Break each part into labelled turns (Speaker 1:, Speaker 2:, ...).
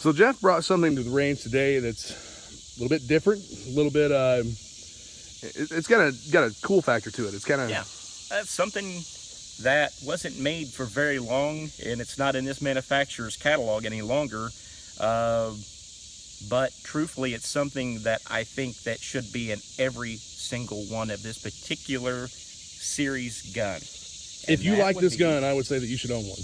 Speaker 1: So Jeff brought something to the range today that's a little bit different, a little bit. It's got a cool factor to it. It's kind of
Speaker 2: That's something that wasn't made for very long, and it's not in this manufacturer's catalog any longer. But truthfully, it's something that I think that should be in every single one of this particular series gun.
Speaker 1: If you like this gun, I would say that you should own one.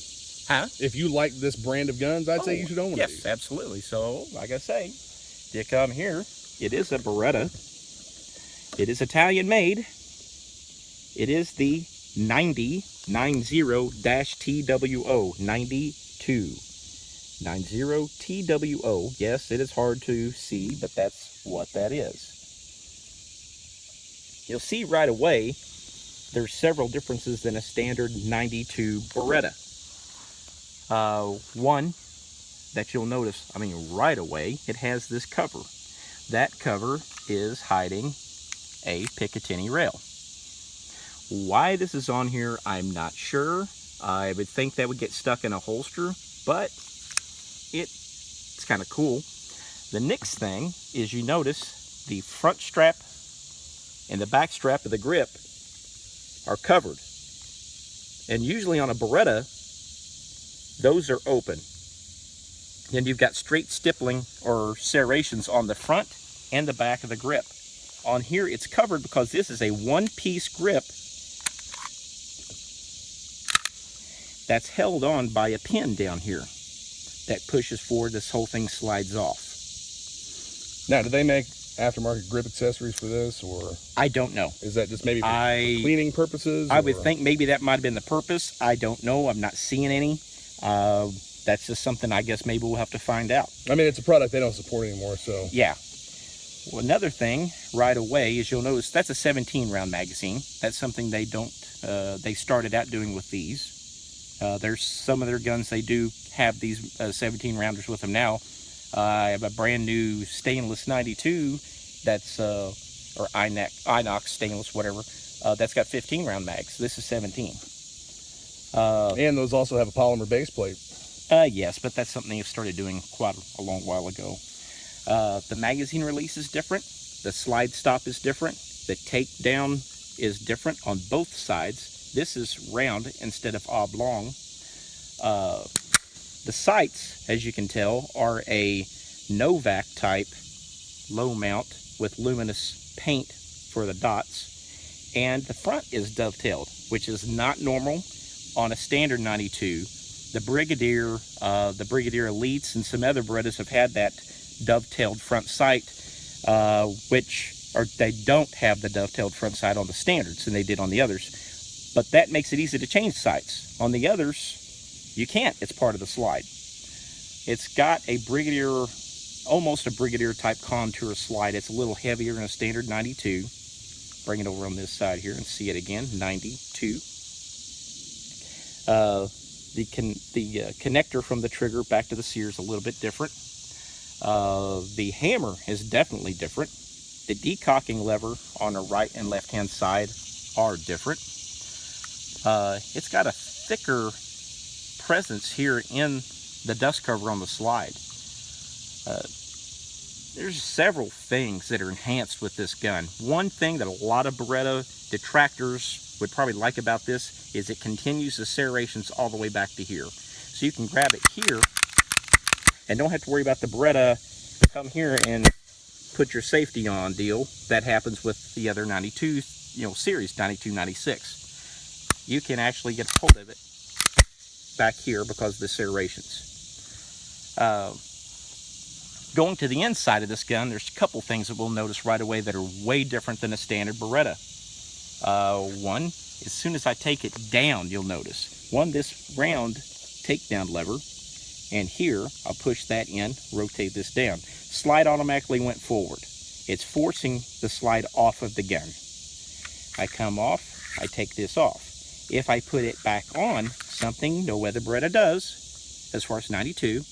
Speaker 2: Huh?
Speaker 1: If you like this brand of guns, I'd say you should own one.
Speaker 2: Yes, absolutely. So, like I say, you come here. It is a Beretta. It is Italian made. It is the 90-TWO 92. 90-TWO. Yes, it is hard to see, but that's what that is. You'll see right away there's several differences than a standard 92 Beretta. One that you'll notice, right away, it has this cover. That cover is hiding a Picatinny rail. Why this is on here, I'm not sure. I would think that would get stuck in a holster, but it's kind of cool. The next thing is you notice the front strap and the back strap of the grip are covered. And usually on a Beretta, those are open. And you've got straight stippling or serrations on the front and the back of the grip. On here, it's covered because this is a one-piece grip that's held on by a pin down here that pushes forward. This whole thing slides off.
Speaker 1: Now, do they make aftermarket grip accessories for this, or
Speaker 2: I don't know?
Speaker 1: Is that just maybe for cleaning purposes?
Speaker 2: I would think maybe that might have been the purpose. I don't know. I'm not seeing any. That's just something I guess maybe we'll have to find out.
Speaker 1: It's a product they don't support anymore, so.
Speaker 2: Yeah. Well, another thing right away is you'll notice that's a 17 round magazine. That's something they don't, they started out doing with these. There's some of their guns, they do have these 17 rounders with them now. I have a brand new stainless 92 that's, or inox stainless, whatever, that's got 15 round mags. This is 17.
Speaker 1: And those also have a polymer base plate.
Speaker 2: Yes, but that's something they've started doing quite a long while ago. The magazine release is different. The slide stop is different. The takedown is different on both sides. This is round instead of oblong. The sights, as you can tell, are a Novak type low mount with luminous paint for the dots. And the front is dovetailed, which is not normal on a standard 92. The Brigadier Elites and some other Berettas have had that dovetailed front sight, they don't have the dovetailed front sight on the standards, and they did on the others. But that makes it easy to change sights. On the others, you can't. It's part of the slide. It's got a Brigadier, almost a Brigadier type contour slide. It's a little heavier than a standard 92. Bring it over on this side here and see it again, 92. The connector from the trigger back to the sear is a little bit different. The hammer is definitely different. The decocking lever on the right and left hand side are different. It's got a thicker presence here in the dust cover on the slide. There's several things that are enhanced with this gun. One thing that a lot of Beretta detractors would probably like about this is it continues the serrations all the way back to here. So you can grab it here and don't have to worry about the Beretta come here and put your safety on deal. That happens with the other 92, series, 92, 96. You can actually get hold of it back here because of the serrations. Going to the inside of this gun, there's a couple things that we'll notice right away that are way different than a standard Beretta. One, as soon as I take it down, you'll notice. One, this round takedown lever, and here, I'll push that in, rotate this down. Slide automatically went forward. It's forcing the slide off of the gun. I come off, I take this off. If I put it back on, something no other Beretta does, as far as 92,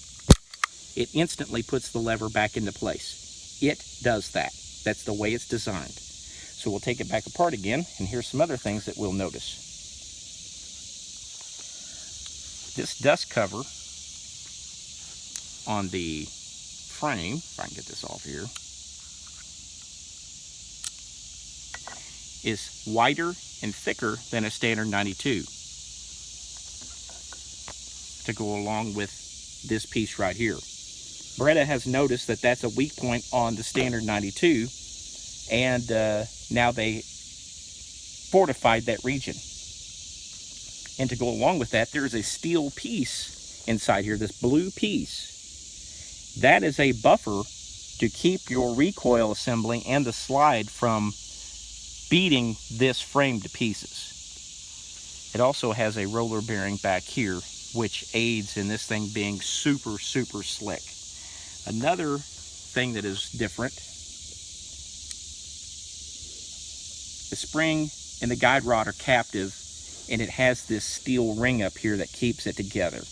Speaker 2: it instantly puts the lever back into place. It does that. That's the way it's designed. So we'll take it back apart again, and here's some other things that we'll notice. This dust cover on the frame, if I can get this off here, is wider and thicker than a standard 92 to go along with this piece right here. Beretta has noticed that that's a weak point on the standard 92, and now they fortified that region. And to go along with that, there is a steel piece inside here, this blue piece. That is a buffer to keep your recoil assembly and the slide from beating this frame to pieces. It also has a roller bearing back here, which aids in this thing being super, super slick. Another thing that is different, the spring and the guide rod are captive, and it has this steel ring up here that keeps it together.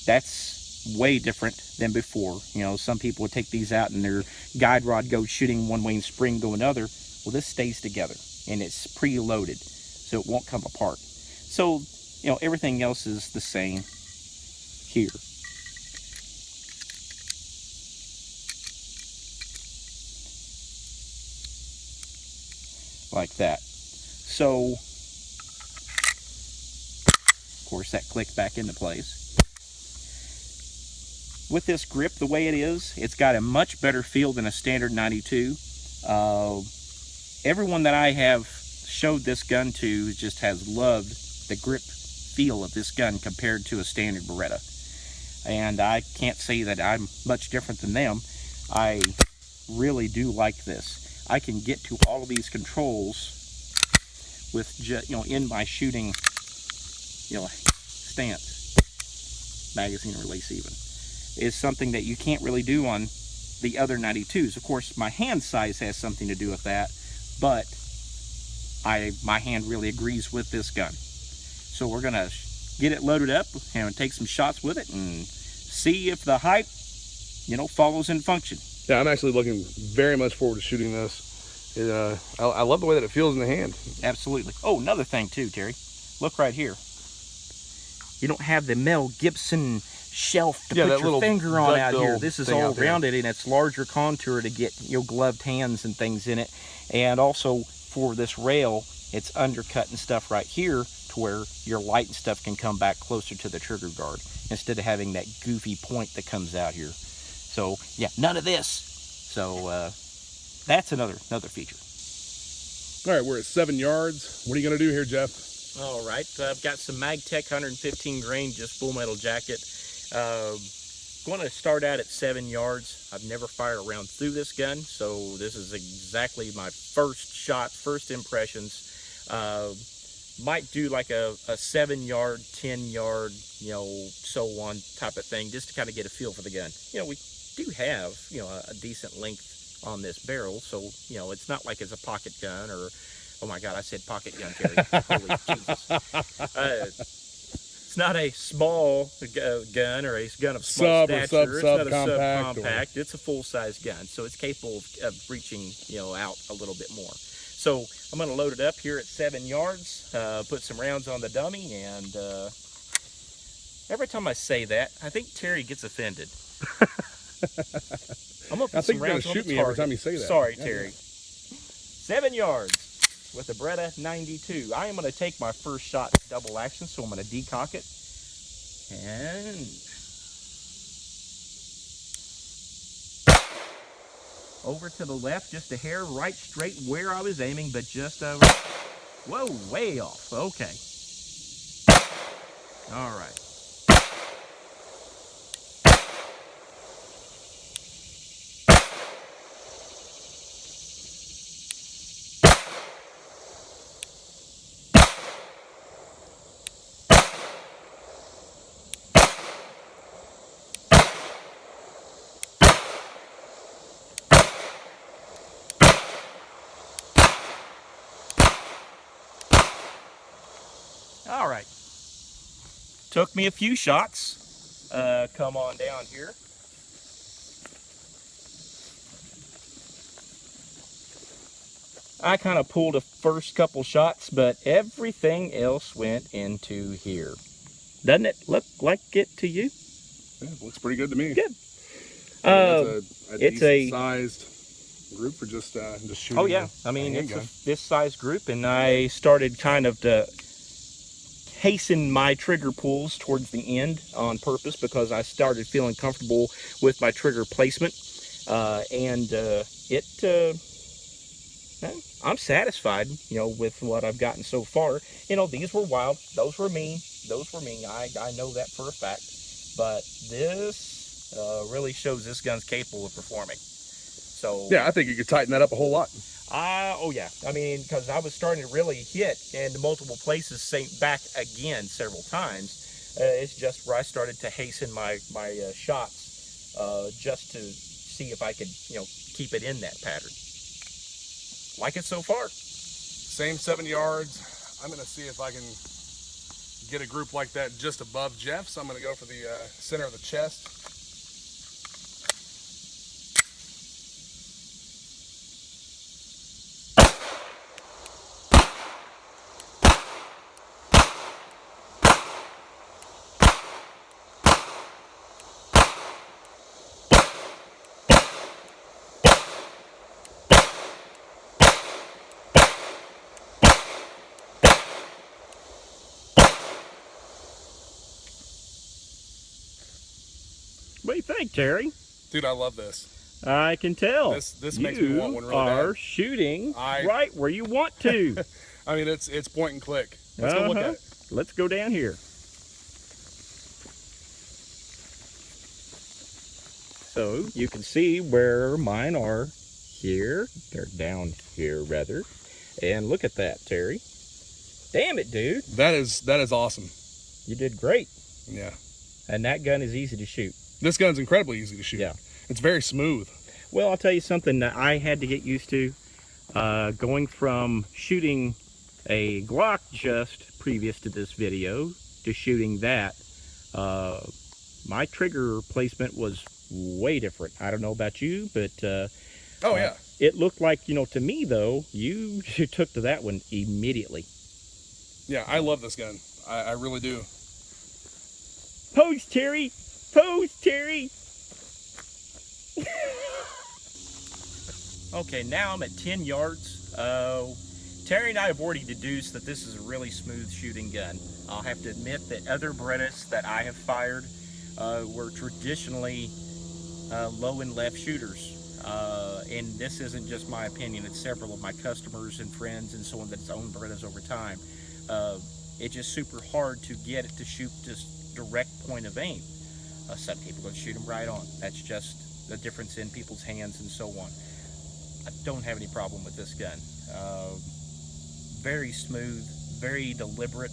Speaker 2: That's way different than before. You know, some people would take these out and their guide rod goes shooting one way and spring go another. Well, this stays together and it's preloaded, so it won't come apart. So, you know, everything else is the same here. Like that. So, of course, that clicked back into place. With this grip the way it is, it's got a much better feel than a standard 92. Everyone that I have showed this gun to just has loved the grip feel of this gun compared to a standard Beretta. And I can't say that I'm much different than them. I really do like this. I can get to all of these controls with just, you know, in my shooting, you know, stance, magazine release even, is something that you can't really do on the other 92s. Of course, my hand size has something to do with that, but my hand really agrees with this gun. So we're gonna get it loaded up and take some shots with it and see if the hype, you know, follows in function.
Speaker 1: Yeah, I'm actually looking very much forward to shooting this. I love the way that it feels in the hand.
Speaker 2: Absolutely. Oh, another thing too, Terry. Look right here. You don't have the Mel Gibson shelf to put your finger on out here. This is all rounded and it's larger contour to get, you know, gloved hands and things in it. And also for this rail, it's undercut and stuff right here to where your light and stuff can come back closer to the trigger guard instead of having that goofy point that comes out here. So yeah, none of this. So that's another feature.
Speaker 1: All right, we're at 7 yards. What are you gonna do here, Jeff?
Speaker 2: All right, I've got some MagTech 115 grain, just full metal jacket. Going to start out at 7 yards. I've never fired a round through this gun, so this is exactly my first shot, first impressions. Might do like a 7 yard, 10 yard, you know, so on type of thing, just to kind of get a feel for the gun. You know, we do have, you know, a decent length on this barrel, so, you know, it's not like it's a pocket gun or, oh my God, I said pocket gun, Terry. Holy Jesus. It's not a small gun or a gun of small stature. It's not a subcompact. It's a full-size gun, so it's capable of reaching, you know, out a little bit more. So I'm going to load it up here at 7 yards, put some rounds on the dummy, and every time I say that, I think Terry gets offended. I'm going to put some rounds on the target.
Speaker 1: Every time you say that.
Speaker 2: Sorry, Terry. 7 yards with the Beretta 92. I am going to take my first shot double action, so I'm going to decock it. And over to the left, just a hair, right straight where I was aiming, but just over. Whoa, way off. Okay. All right. All right. Took me a few shots. Come on down here. I kind of pulled the first couple shots, but everything else went into here. Doesn't it look like it to you?
Speaker 1: Yeah, it looks pretty good to me.
Speaker 2: Good.
Speaker 1: It's a
Speaker 2: it's a
Speaker 1: decent sized group for just shooting.
Speaker 2: Oh yeah, I mean it's this size group, and I started kind of to hasten my trigger pulls towards the end on purpose because I started feeling comfortable with my trigger placement, I'm satisfied, with what I've gotten so far. These were wild, those were me. I know that for a fact, but this really shows this gun's capable of performing. So
Speaker 1: yeah, I think you could tighten that up a whole lot.
Speaker 2: Oh yeah, I mean, because I was starting to really hit in multiple places, back again several times. It's just where I started to hasten my shots, just to see if I could, keep it in that pattern. Like it so far.
Speaker 1: Same 7 yards. I'm gonna see if I can get a group like that just above Jeff's. I'm gonna go for the center of the chest.
Speaker 2: What do you think, Terry?
Speaker 1: Dude, I love this.
Speaker 2: I can tell.
Speaker 1: This makes me want one really bad.
Speaker 2: You are shooting right where you want to.
Speaker 1: I mean, it's point and click. Let's go look at it.
Speaker 2: Let's go down here. So you can see where mine are here. They're down here, rather. And look at that, Terry. Damn it, dude.
Speaker 1: That is awesome.
Speaker 2: You did great.
Speaker 1: Yeah.
Speaker 2: And that gun is easy to shoot.
Speaker 1: This gun's incredibly easy to shoot.
Speaker 2: Yeah.
Speaker 1: It's very smooth.
Speaker 2: Well, I'll tell you something that I had to get used to. Going from shooting a Glock just previous to this video to shooting that, my trigger placement was way different. I don't know about you, but
Speaker 1: oh yeah,
Speaker 2: it looked like, to me though, you took to that one immediately.
Speaker 1: Yeah, I love this gun. I really do.
Speaker 2: Pose, Terry! Pose, Terry! Okay, now I'm at 10 yards. Terry and I have already deduced that this is a really smooth shooting gun. I'll have to admit that other Berettas that I have fired were traditionally low and left shooters. And this isn't just my opinion, it's several of my customers and friends and so on that's owned Berettas over time. It's just super hard to get it to shoot just direct point of aim. Some people are going to shoot them right on. That's just the difference in people's hands and so on. I don't have any problem with this gun. Very smooth, very deliberate.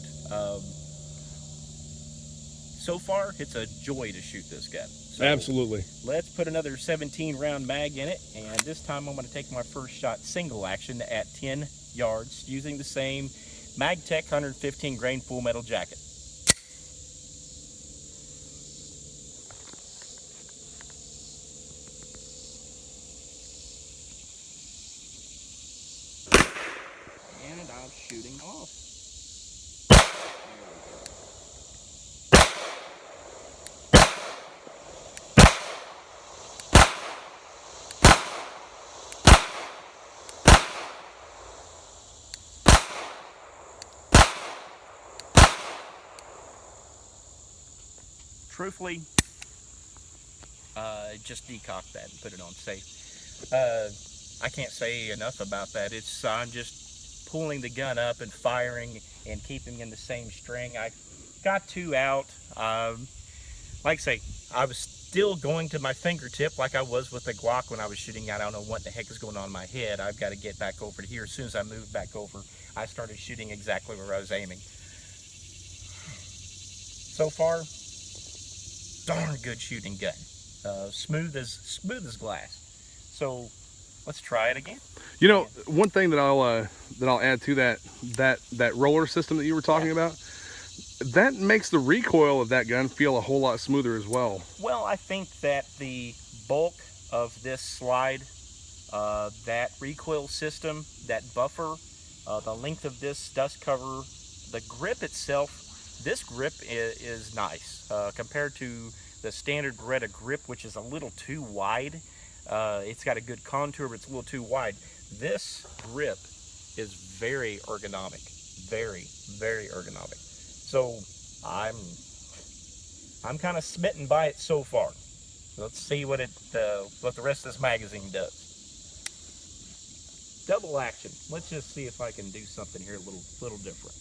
Speaker 2: So far, it's a joy to shoot this gun. So
Speaker 1: absolutely.
Speaker 2: Let's put another 17 round mag in it, and this time I'm going to take my first shot single action at 10 yards using the same MagTech 115 grain full metal jacket. And I'm shooting off. Truthfully, just decock that and put it on safe. I can't say enough about that. I'm just pulling the gun up and firing and keeping in the same string. I got 2 out. Like I say, I was still going to my fingertip like I was with the Glock when I was shooting. I don't know what the heck is going on in my head. I've got to get back over to here. As soon as I moved back over, I started shooting exactly where I was aiming. So far, darn good shooting gun. Smooth as glass. So let's try it again.
Speaker 1: You know, one thing that I'll add to that roller system that you were talking about, that makes the recoil of that gun feel a whole lot smoother as well.
Speaker 2: Well, I think that the bulk of this slide, that recoil system, that buffer, the length of this dust cover, the grip itself, this grip is nice compared to the standard Beretta grip, which is a little too wide. It's got a good contour, but it's a little too wide. This grip is very ergonomic, very, very ergonomic. So I'm kind of smitten by it so far. Let's see what the rest of this magazine does. Double action. Let's just see if I can do something here a little different.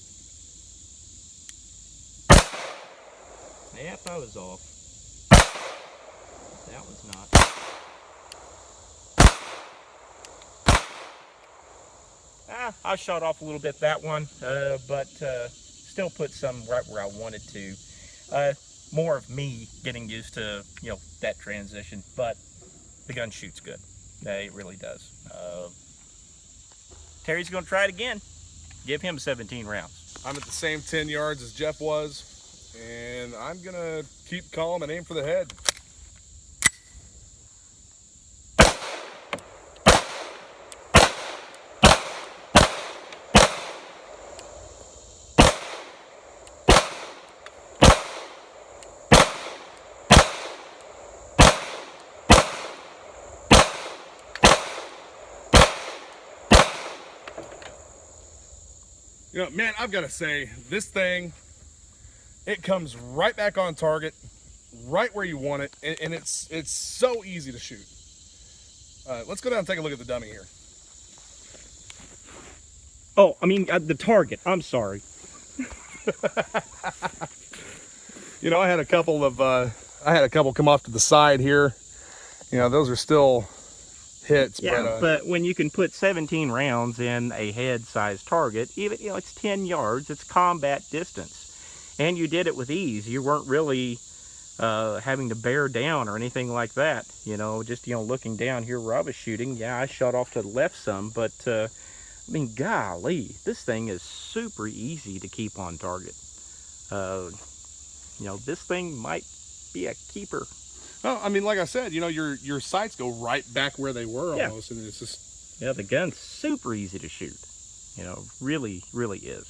Speaker 2: Yep, I was off. That one's not. I shot off a little bit that one, but still put some right where I wanted to. More of me getting used to, you know, that transition, but the gun shoots good. It really does. Terry's gonna try it again. Give him 17 rounds.
Speaker 1: I'm at the same 10 yards as Jeff was, and I'm gonna keep calm and aim for the head. You know, man, I've got to say, this thing, it comes right back on target, right where you want it, and it's so easy to shoot. Let's go down and take a look at the dummy here.
Speaker 2: Oh, I mean the target. I'm sorry.
Speaker 1: You know, I had a couple come off to the side here. You know, those are still hits.
Speaker 2: Yeah, but when you can put 17 rounds in a head-sized target, even, you know, it's 10 yards, it's combat distance, and you did it with ease. You weren't really having to bear down or anything like that. You know, just, you know, looking down here where I was shooting, yeah, I shot off to the left some, but I mean, golly, this thing is super easy to keep on target. You know, this thing might be a keeper.
Speaker 1: Well, I mean, like I said, you know, your sights go right back where they were almost, and it's just...
Speaker 2: Yeah, the gun's super easy to shoot. You know, really, really is.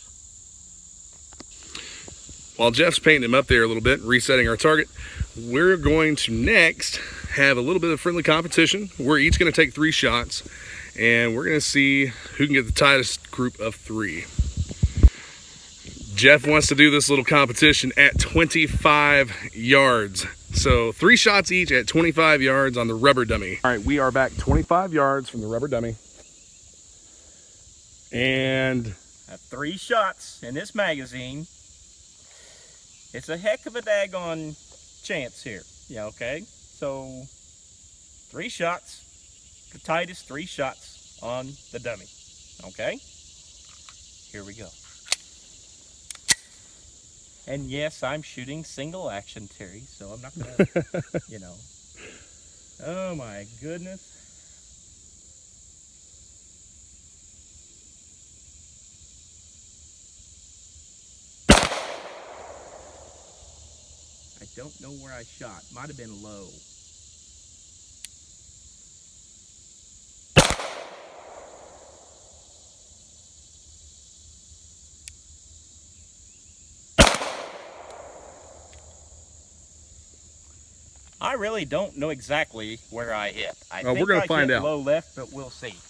Speaker 1: While Jeff's painting him up there a little bit, resetting our target, we're going to next have a little bit of friendly competition. We're each going to take 3 shots, and we're going to see who can get the tightest group of 3. Jeff wants to do this little competition at 25 yards. So 3 shots each at 25 yards on the rubber dummy. All right, we are back 25 yards from the rubber dummy. And
Speaker 2: 3 shots in this magazine. It's a heck of a daggone chance here. Yeah, okay? So 3 shots, the tightest 3 shots on the dummy. Okay? Here we go. And yes, I'm shooting single action, Terry, so I'm not gonna, you know. Oh my goodness. I don't know where I shot. Might have been low. I really don't know exactly where I hit. I think
Speaker 1: we're gonna find
Speaker 2: hit
Speaker 1: out.
Speaker 2: Low left, but we'll see.
Speaker 1: –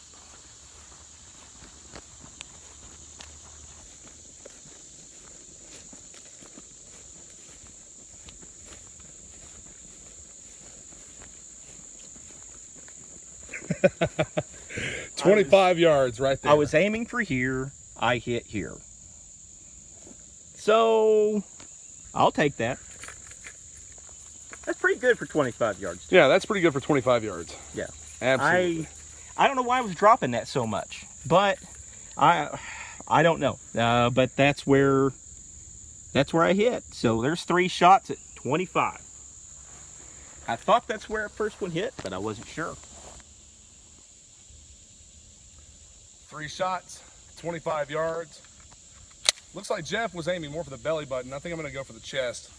Speaker 1: 25 yards right there.
Speaker 2: I was aiming for here. I hit here. So I'll take that. That's pretty good for 25 yards.
Speaker 1: Yeah, that's pretty good for 25 yards.
Speaker 2: Yeah.
Speaker 1: Absolutely.
Speaker 2: I don't know why I was dropping that so much, but I don't know. But that's where I hit. So there's 3 shots at 25. I thought that's where the first one hit, but I wasn't sure.
Speaker 1: 3 shots, 25 yards. Looks like Jeff was aiming more for the belly button. I think I'm going to go for the chest.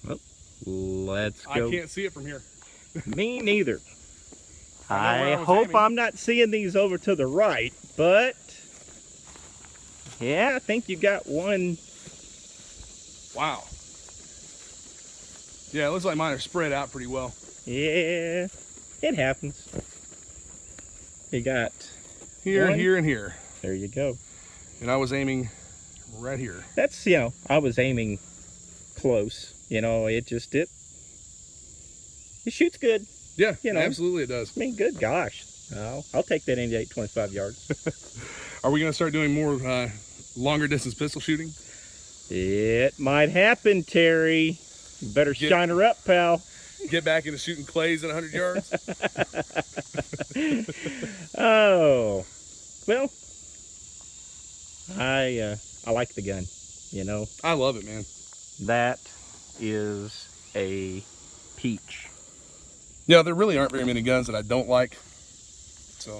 Speaker 2: Well, let's go.
Speaker 1: I can't see it from here.
Speaker 2: Me neither. I
Speaker 1: was
Speaker 2: hope
Speaker 1: aiming.
Speaker 2: I'm not seeing these over to the right, but yeah, I think you got one.
Speaker 1: Wow. Yeah, it looks like mine are spread out pretty well.
Speaker 2: Yeah, it happens. You got
Speaker 1: Here,
Speaker 2: one.
Speaker 1: here, and here.
Speaker 2: There you go.
Speaker 1: And I was aiming right here.
Speaker 2: That's, I was aiming close. It shoots good.
Speaker 1: Yeah, absolutely it does.
Speaker 2: I mean, good gosh. I'll take that any day, 25 yards.
Speaker 1: Are we going to start doing more longer distance pistol shooting?
Speaker 2: It might happen, Terry. You better shine her up, pal.
Speaker 1: Get back into shooting clays at 100 yards?
Speaker 2: Oh, well, I like the gun,
Speaker 1: I love it, man.
Speaker 2: That is a peach.
Speaker 1: Yeah, there really aren't very many guns that I don't like. So,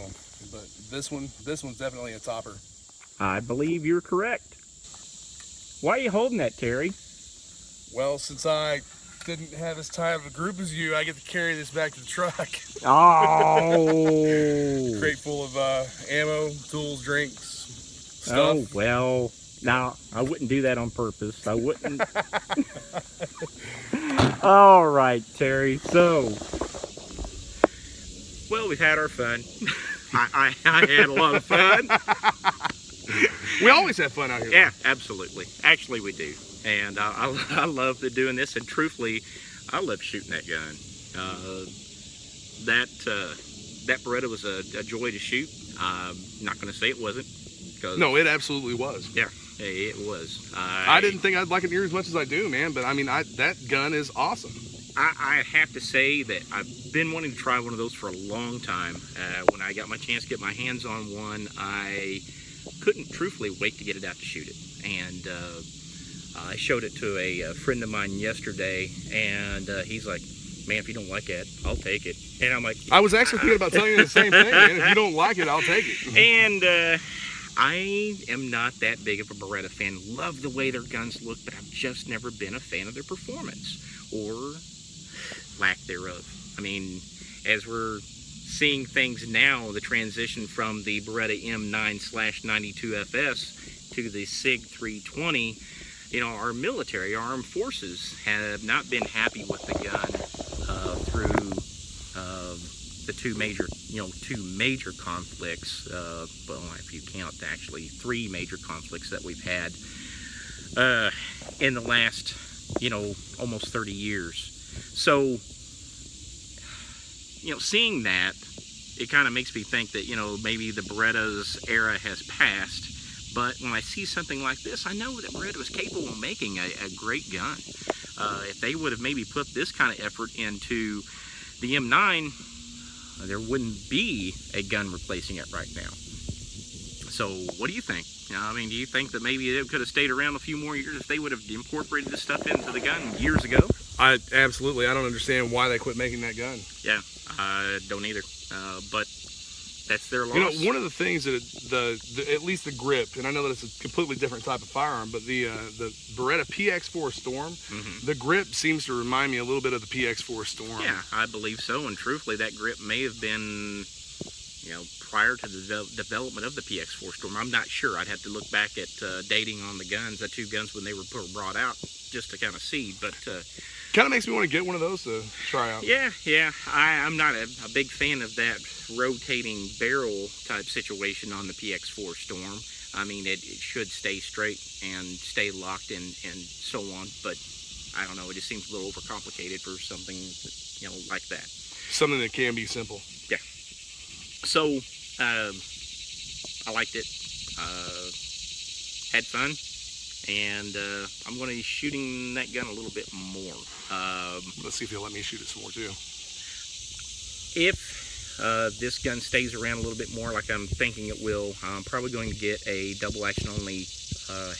Speaker 1: but this one's definitely a topper.
Speaker 2: I believe you're correct. Why are you holding that, Terry?
Speaker 1: Well, since I didn't have as tight of a group as you, I get to carry this back to the truck.
Speaker 2: Oh.
Speaker 1: Crate full of ammo, tools, drinks, stuff.
Speaker 2: Oh, well, now, I wouldn't do that on purpose. I wouldn't. All right, Terry. So, well, we've had our fun. I had a lot of fun.
Speaker 1: We always have fun out here.
Speaker 2: Yeah, absolutely. Actually, we do. And I love doing this. And truthfully, I love shooting that gun. That Beretta was a joy to shoot. I'm not going to say it wasn't.
Speaker 1: No, it absolutely was.
Speaker 2: Yeah, it was.
Speaker 1: I didn't think I'd like it near as much as I do, man. But I mean, that gun is awesome.
Speaker 2: I have to say that I've been wanting to try one of those for a long time. When I got my chance to get my hands on one, I couldn't truthfully wait to get it out to shoot it. And I showed it to a friend of mine yesterday, and he's like, man, if you don't like it, I'll take it. And I'm like,
Speaker 1: I was actually thinking about telling you the same thing, man. If you don't like it, I'll take it.
Speaker 2: And I am not that big of a Beretta fan. Love the way their guns look, but I've just never been a fan of their performance or lack thereof. I mean, as we're seeing things now, the transition from the Beretta M9/92FS to the SIG 320, our military, our armed forces have not been happy with the gun through the two major conflicts. Well, if you count actually 3 major conflicts that we've had in the last, almost 30 years. So, seeing that, it kind of makes me think that, maybe the Beretta's era has passed. But when I see something like this, I know that Beretta was capable of making a great gun. If they would have maybe put this kind of effort into the M9, there wouldn't be a gun replacing it right now. So what do you think? I mean, do you think that maybe it could have stayed around a few more years if they would have incorporated this stuff into the gun years ago?
Speaker 1: I don't understand why they quit making that gun.
Speaker 2: Yeah, I don't either. But that's their loss.
Speaker 1: One of the things that at least the grip, and I know that it's a completely different type of firearm, but the Beretta PX4 Storm, the grip seems to remind me a little bit of the PX4 Storm.
Speaker 2: Yeah, I believe so. And truthfully, that grip may have been, prior to the development of the PX4 Storm. I'm not sure. I'd have to look back at dating on the guns, the 2 guns when they were brought out, just to kind of see. But
Speaker 1: kind of makes me want to get one of those to try out.
Speaker 2: Yeah. I'm not a big fan of that rotating barrel type situation on the PX4 Storm. I mean, it should stay straight and stay locked and so on. But I don't know. It just seems a little overcomplicated for something, like that.
Speaker 1: Something that can be simple.
Speaker 2: Yeah. So, I liked it. Had fun. And I'm going to be shooting that gun a little bit more.
Speaker 1: Let's see if he'll let me shoot it some more too.
Speaker 2: If this gun stays around a little bit more like I'm thinking it will, I'm probably going to get a double action only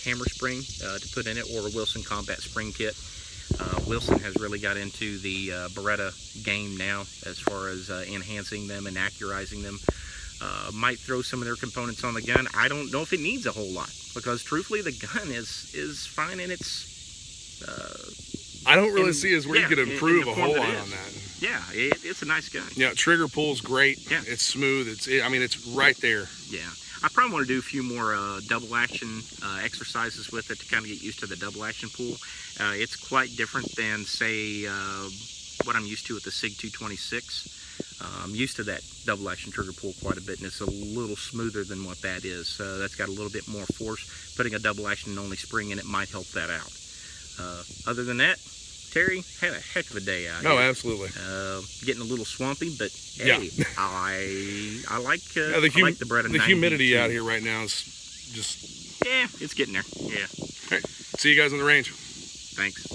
Speaker 2: hammer spring to put in it, or a Wilson Combat Spring Kit. Wilson has really got into the Beretta game now as far as enhancing them and accurizing them. Might throw some of their components on the gun. I don't know if it needs a whole lot, because truthfully the gun is fine in its
Speaker 1: I don't really
Speaker 2: And,
Speaker 1: see is where
Speaker 2: yeah,
Speaker 1: you could
Speaker 2: in
Speaker 1: improve
Speaker 2: the
Speaker 1: a
Speaker 2: form
Speaker 1: whole
Speaker 2: that
Speaker 1: lot
Speaker 2: it
Speaker 1: on
Speaker 2: is.
Speaker 1: that.
Speaker 2: Yeah, it's a nice gun.
Speaker 1: Yeah, trigger pull's great.
Speaker 2: Yeah.
Speaker 1: It's smooth. I mean, it's right there.
Speaker 2: Yeah, I probably want to do a few more double action exercises with it to kind of get used to the double action pull. It's quite different than, say, what I'm used to with the SIG 226. I'm used to that double action trigger pull quite a bit, and it's a little smoother than what that is. That's got a little bit more force. Putting a double action and only spring in it might help that out. Other than that, Terry, had a heck of a day out here.
Speaker 1: Oh, absolutely.
Speaker 2: Getting a little swampy, but hey,
Speaker 1: Yeah.
Speaker 2: I like
Speaker 1: Yeah,
Speaker 2: I like the Beretta.
Speaker 1: the humidity
Speaker 2: 92.
Speaker 1: out here right now is just.
Speaker 2: Yeah, it's getting there. Yeah.
Speaker 1: All right. See you guys on the range.
Speaker 2: Thanks.